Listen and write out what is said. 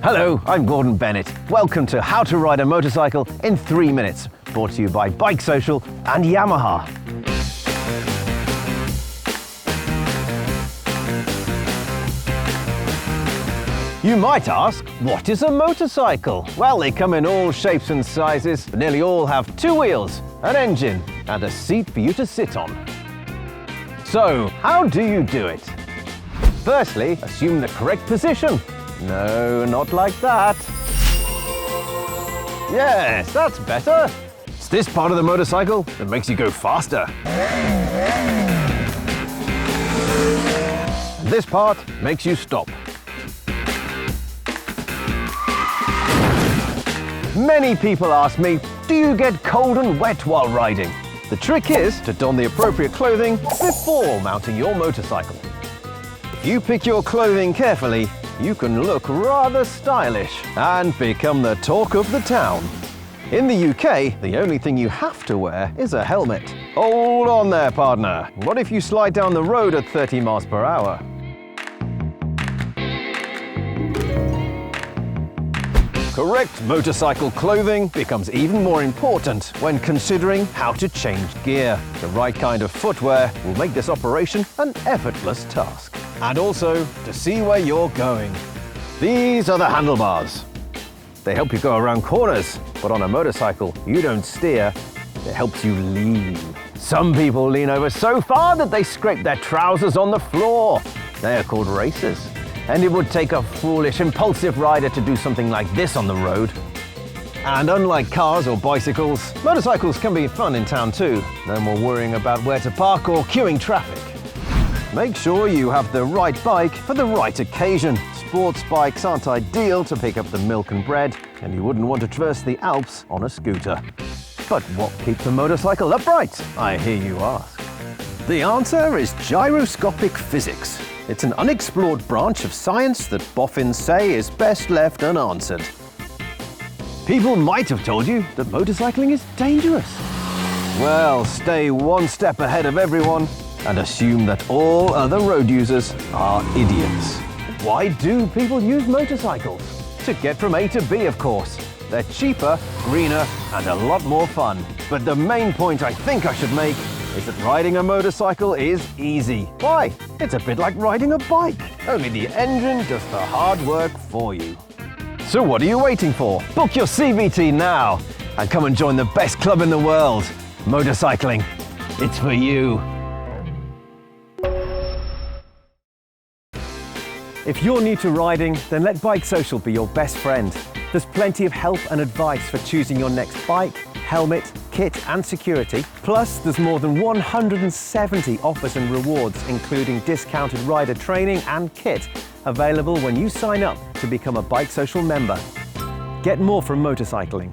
Hello, I'm Gordon Bennett. Welcome to How to Ride a Motorcycle in 3 minutes, brought to you by BikeSocial and Yamaha. You might ask, what is a motorcycle? Well, they come in all shapes and sizes, but nearly all have 2 wheels, an engine, and a seat for you to sit on. So, how do you do it? Firstly, assume the correct position. No, not like that. Yes, that's better. It's this part of the motorcycle that makes you go faster. And this part makes you stop. Many people ask me, do you get cold and wet while riding? The trick is to don the appropriate clothing before mounting your motorcycle. If you pick your clothing carefully, you can look rather stylish and become the talk of the town. In the UK, the only thing you have to wear is a helmet. Hold on there, partner. What if you slide down the road at 30 miles per hour? Correct motorcycle clothing becomes even more important when considering how to change gear. The right kind of footwear will make this operation an effortless task. And also, to see where you're going. These are the handlebars. They help you go around corners, but on a motorcycle, you don't steer, it helps you lean. Some people lean over so far that they scrape their trousers on the floor. They are called racers. And it would take a foolish, impulsive rider to do something like this on the road. And unlike cars or bicycles, motorcycles can be fun in town too. No more worrying about where to park or queuing traffic. Make sure you have the right bike for the right occasion. Sports bikes aren't ideal to pick up the milk and bread, and you wouldn't want to traverse the Alps on a scooter. But what keeps a motorcycle upright, I hear you ask? The answer is gyroscopic physics. It's an unexplored branch of science that boffins say is best left unanswered. People might have told you that motorcycling is dangerous. Well, stay one step ahead of everyone and assume that all other road users are idiots. Why do people use motorcycles? To get from A to B, of course. They're cheaper, greener, and a lot more fun. But the main point I think I should make is that riding a motorcycle is easy. Why? It's a bit like riding a bike. Only the engine does the hard work for you. So what are you waiting for? Book your CVT now and come and join the best club in the world. Motorcycling. It's for you. If you're new to riding, then let BikeSocial be your best friend. There's plenty of help and advice for choosing your next bike, helmet, kit and security. Plus, there's more than 170 offers and rewards, including discounted rider training and kit, available when you sign up to become a BikeSocial member. Get more from motorcycling.